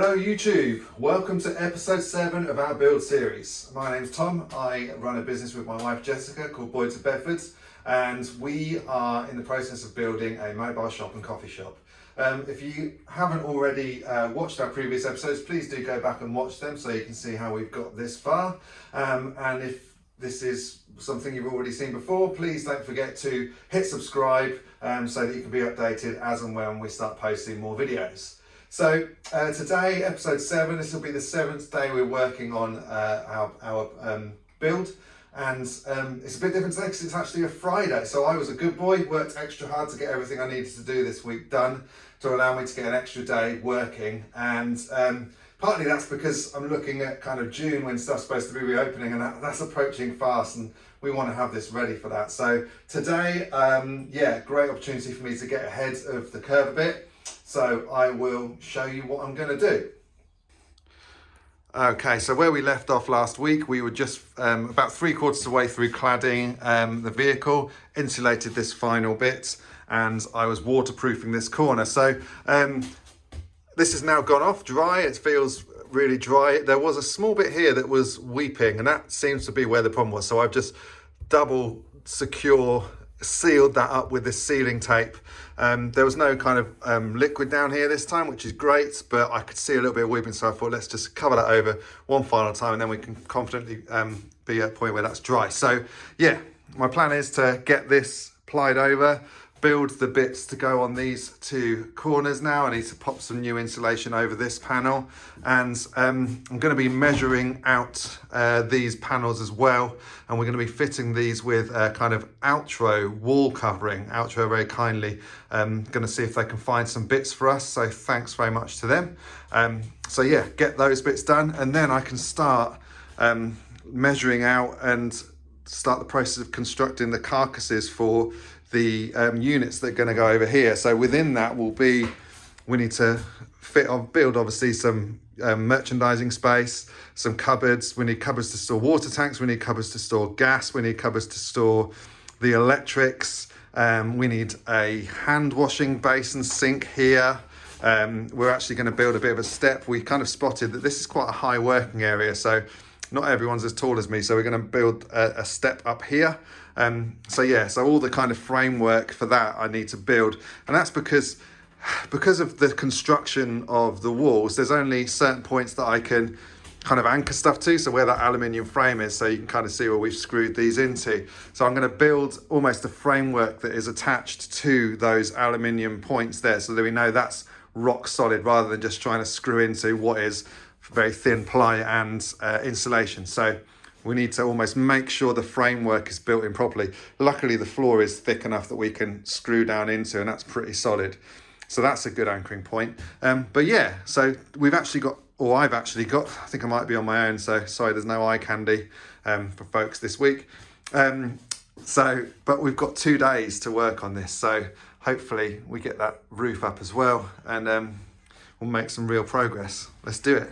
Hello YouTube, welcome to episode 7 of our build series. My name's Tom, I run a business with my wife Jessica called Boyd's of Bedfords, and we are in the process of building a mobile shop and coffee shop. If you haven't already watched our previous episodes, please do go back and watch them so you can see how we've got this far. And if this is something you've already seen before, please don't forget to hit subscribe so that you can be updated as and when we start posting more videos. So today, episode 7, this will be the 7th day we're working on our build, and it's a bit different today because it's actually a Friday. So I was a good boy, worked extra hard to get everything I needed to do this week done to allow me to get an extra day working, and partly that's because I'm looking at kind of June when stuff's supposed to be reopening, and that's approaching fast, and we want to have this ready for that. So today, yeah, great opportunity for me to get ahead of the curve a bit. So I will show you what I'm going to do. Okay, so where we left off last week, we were just about 3/4 of the way through cladding the vehicle, insulated this final bit, and I was waterproofing this corner. So this has now gone off dry. It feels really dry. There was a small bit here that was weeping, and that seems to be where the problem was. So I've just double sealed that up with this sealing tape. There was no kind of liquid down here this time, which is great, but I could see a little bit of weeping, so I thought let's just cover that over one final time, and then we can confidently be at a point where that's dry. So yeah, my plan is to get this plied over, build the bits to go on these two corners now. I need to pop some new insulation over this panel, and I'm going to be measuring out these panels as well, and we're going to be fitting these with a kind of Outro wall covering. Outro very kindly going to see if they can find some bits for us, so thanks very much to them. So yeah, get those bits done, and then I can start measuring out and start the process of constructing the carcasses for the units that are going to go over here. So within that we need to build obviously some merchandising space, some cupboards. We need cupboards to store water tanks, we need cupboards to store gas, we need cupboards to store the electrics, we need a hand washing basin sink here. We're actually going to build a bit of a step. We kind of spotted that this is quite a high working area, so not everyone's as tall as me, so we're going to build a step up here. So yeah, so all the kind of framework for that I need to build, and that's because of the construction of the walls, there's only certain points that I can kind of anchor stuff to, so where that aluminium frame is, so you can kind of see where we've screwed these into. So I'm going to build almost a framework that is attached to those aluminium points there, so that we know that's rock solid, rather than just trying to screw into what is very thin ply and insulation. So we need to almost make sure the framework is built in properly. Luckily the floor is thick enough that we can screw down into, and that's pretty solid. So that's a good anchoring point. But yeah, so we've actually got, or I've actually got, I think I might be on my own, so sorry there's no eye candy for folks this week. But we've got 2 days to work on this, so hopefully we get that roof up as well, and we'll make some real progress. Let's do it.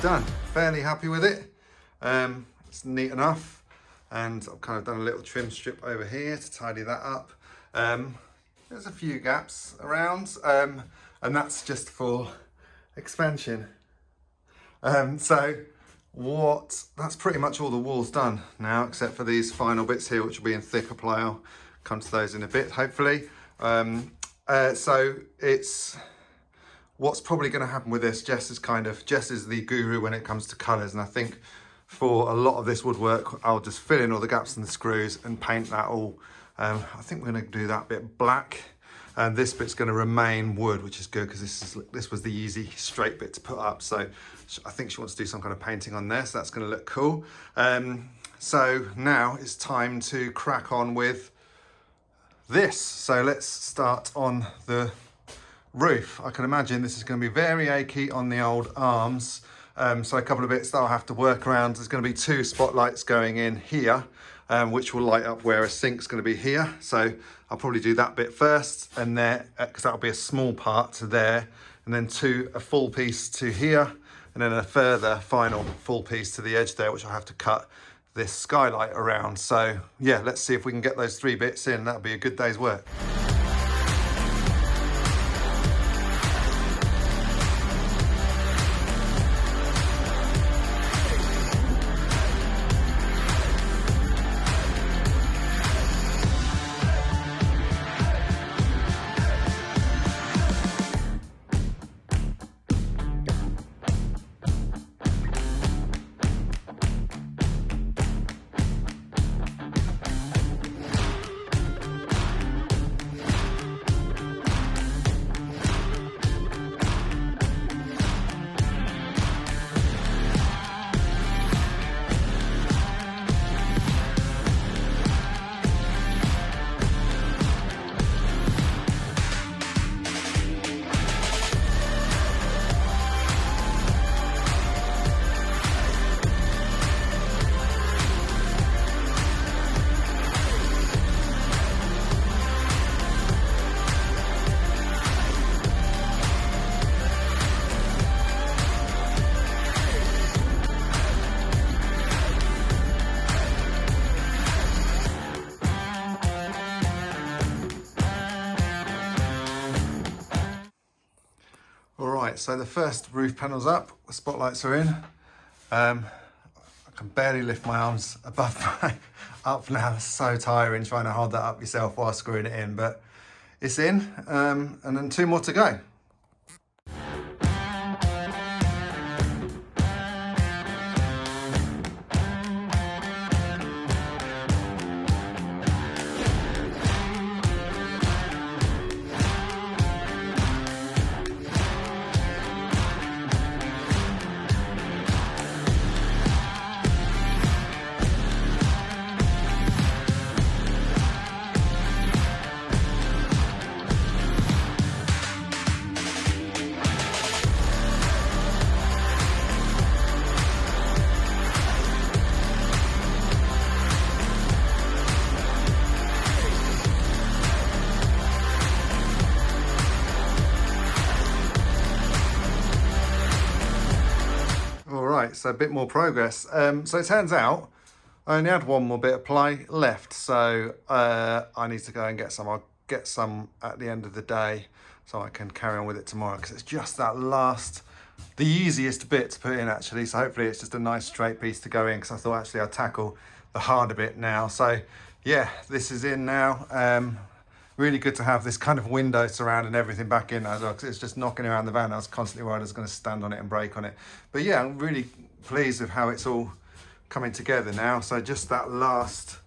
Done. Fairly happy with it. It's neat enough, and I've kind of done a little trim strip over here to tidy that up. There's a few gaps around, and that's just for expansion. That's pretty much all the walls done now, except for these final bits here, which will be in thicker ply. I'll come to those in a bit, hopefully. So it's what's probably going to happen with this. Jess is the guru when it comes to colours, and I think for a lot of this woodwork I'll just fill in all the gaps in the screws and paint that all. I think we're going to do that bit black, and this bit's going to remain wood, which is good because this was the easy straight bit to put up. So I think she wants to do some kind of painting on there, so that's going to look cool. So now it's time to crack on with this. So let's start on the roof. I can imagine this is going to be very achy on the old arms. So a couple of bits that I'll have to work around. There's going to be 2 spotlights going in here, which will light up where a sink's going to be here. So I'll probably do that bit first, and there, because that'll be a small part to there, and then a full piece to here, and then a further final full piece to the edge there, which I'll have to cut this skylight around. So yeah, let's see if we can get those 3 bits in. That'll be a good day's work. Alright, so the first roof panel's up, the spotlights are in. I can barely lift my arms above my up now. It's so tiring trying to hold that up yourself while screwing it in, but it's in, and then 2 more to go. So a bit more progress. So it turns out I only had 1 more bit of ply left, so I need to go and get some. I'll get some at the end of the day so I can carry on with it tomorrow, because it's just that last, the easiest bit to put in actually. So hopefully it's just a nice straight piece to go in, because I thought actually I'd tackle the harder bit now. So yeah, this is in now. Really good to have this kind of window surrounding everything back in as well, because it's just knocking around the van. I was constantly worried I was going to stand on it and break on it. But yeah, I'm really pleased with how it's all coming together now. So just that last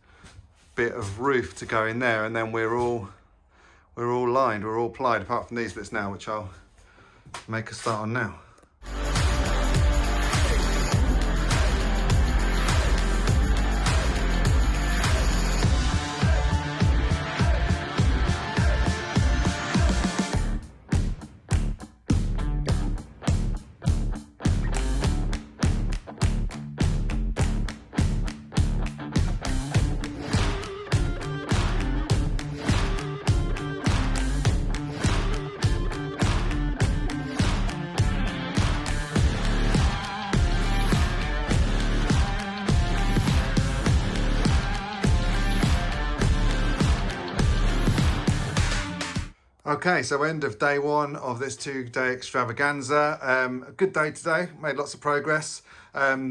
bit of roof to go in there, and then we're all lined, we're all plied, apart from these bits now, which I'll make a start on now. Okay, so end of day 1 of this 2-day extravaganza. A good day today, made lots of progress.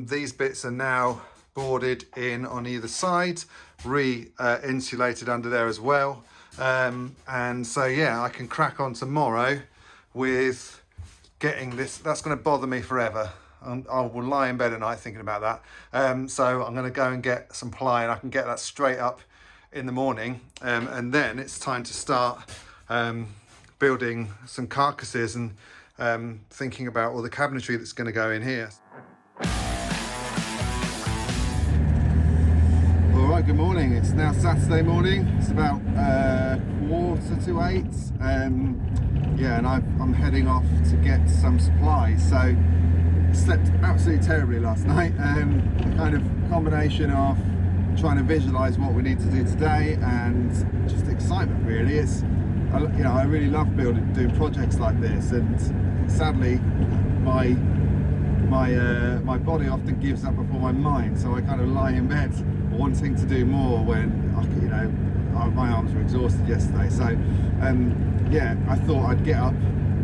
These bits are now boarded in on either side, insulated under there as well. And so yeah, I can crack on tomorrow with getting this. That's going to bother me forever. I will lie in bed at night thinking about that. So I'm going to go and get some ply, and I can get that straight up in the morning. And then it's time to start building some carcasses and thinking about all the cabinetry that's going to go in here. All right, good morning. It's now Saturday morning. It's about 7:45. Yeah, and I'm heading off to get some supplies. So slept absolutely terribly last night. A kind of combination of trying to visualize what we need to do today and just excitement, really. I really love doing projects like this, and sadly my body often gives up before my mind, so I kind of lie in bed wanting to do more when my arms were exhausted yesterday. So yeah, I thought I'd get up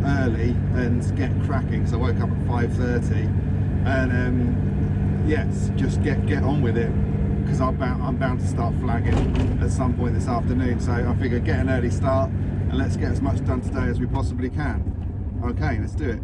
early and get cracking. So I woke up at 5:30 and yes, just get on with it, because I'm bound to start flagging at some point this afternoon. So I figured get an early start and let's get as much done today as we possibly can. Okay, let's do it.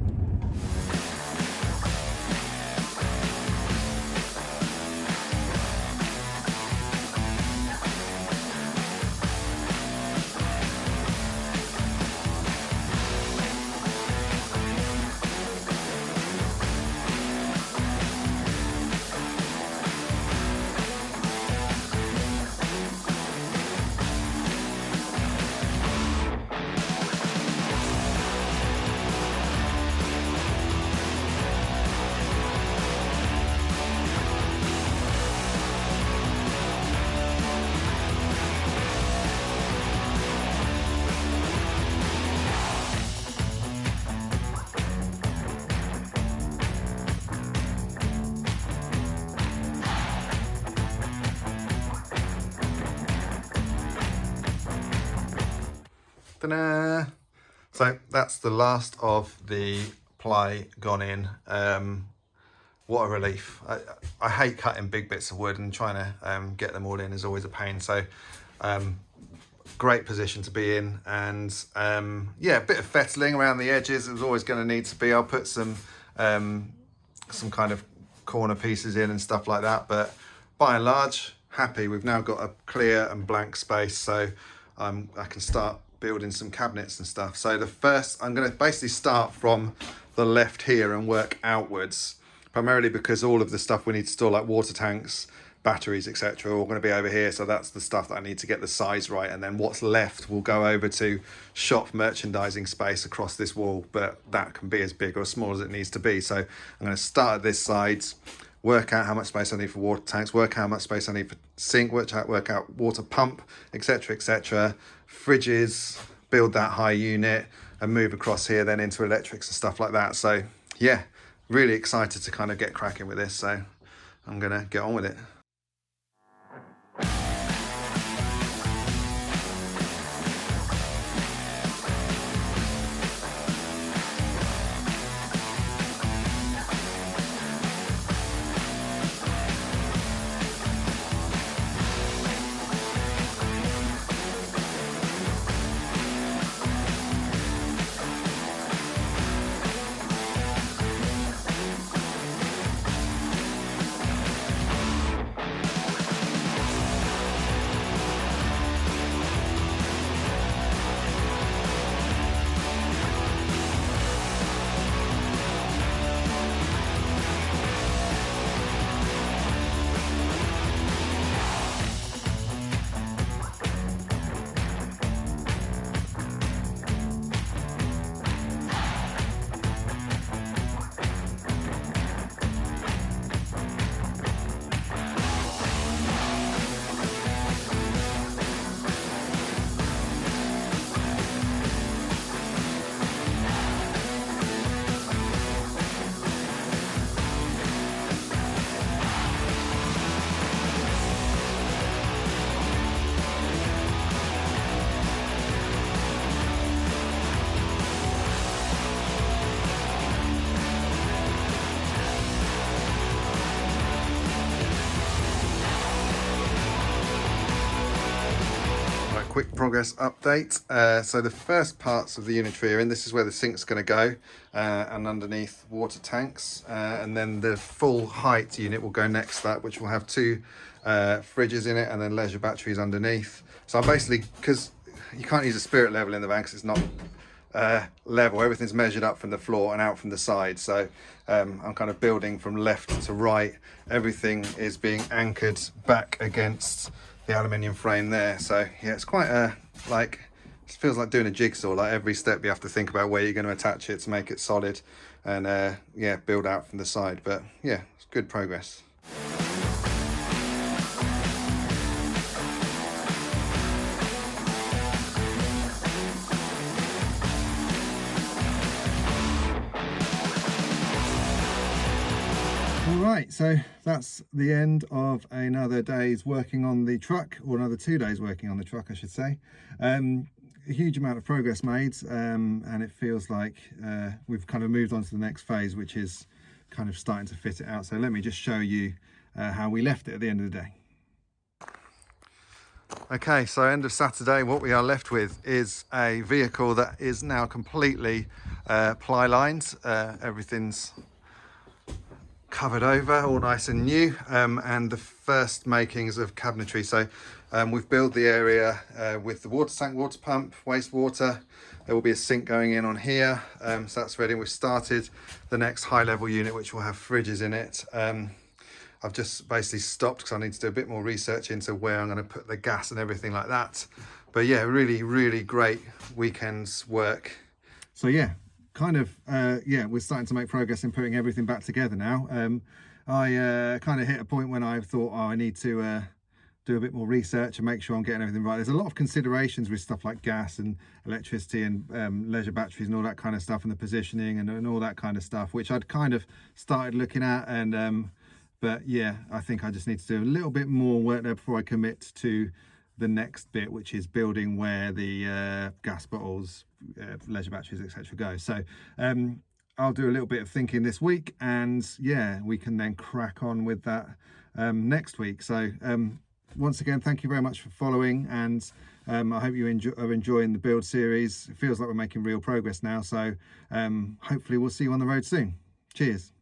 Ta-da! So that's the last of the ply gone in. What a relief. I hate cutting big bits of wood, and trying to get them all in is always a pain. So great position to be in, and yeah, a bit of fettling around the edges. It was always going to need to be. I'll put some kind of corner pieces in and stuff like that, but by and large, happy. We've now got a clear and blank space, so I can start building some cabinets and stuff. So I'm going to basically start from the left here and work outwards, primarily because all of the stuff we need to store, like water tanks, batteries, etc., are all going to be over here. So that's the stuff that I need to get the size right, and then what's left will go over to shop merchandising space across this wall, but that can be as big or as small as it needs to be. So I'm going to start at this side, work out how much space I need for water tanks, work out how much space I need for sink, work out water pump, etc., etc., fridges, build that high unit, and move across here then into electrics and stuff like that. So yeah, really excited to kind of get cracking with this. So I'm gonna get on with it. Quick progress update. So the first parts of the unitary are in. This is where the sink's going to go, and underneath water tanks, and then the full height unit will go next to that, which will have two fridges in it and then leisure batteries underneath. So I'm basically, because you can't use a spirit level in the van because it's not level. Everything's measured up from the floor and out from the side. So I'm kind of building from left to right. Everything is being anchored back against the aluminium frame there. So yeah, it's quite like, it feels like doing a jigsaw. Like every step you have to think about where you're going to attach it to make it solid, and yeah, build out from the side. But yeah, it's good progress. Right, so that's the end of another day's working on the truck, or another 2 days working on the truck, I should say. A huge amount of progress made, and it feels like we've kind of moved on to the next phase, which is kind of starting to fit it out. So let me just show you how we left it at the end of the day. Okay, so end of Saturday, what we are left with is a vehicle that is now completely ply lined. Everything's covered over, all nice and new, and the first makings of cabinetry. So we've built the area with the water tank, water pump, wastewater. There will be a sink going in on here, so that's ready. We've started the next high level unit, which will have fridges in it. I've just basically stopped because I need to do a bit more research into where I'm going to put the gas and everything like that. But yeah, really great weekend's work. So yeah, kind of yeah, we're starting to make progress in putting everything back together now. I kind of hit a point when I thought, oh, I need to do a bit more research and make sure I'm getting everything right. There's a lot of considerations with stuff like gas and electricity and leisure batteries and all that kind of stuff, and the positioning and all that kind of stuff, which I'd kind of started looking at. And but yeah, I think I just need to do a little bit more work there before I commit to the next bit, which is building where the gas bottles, leisure batteries, etc. go. So I'll do a little bit of thinking this week, and yeah, we can then crack on with that next week. So once again, thank you very much for following, and I hope you are enjoying the build series. It feels like we're making real progress now, so hopefully we'll see you on the road soon. Cheers.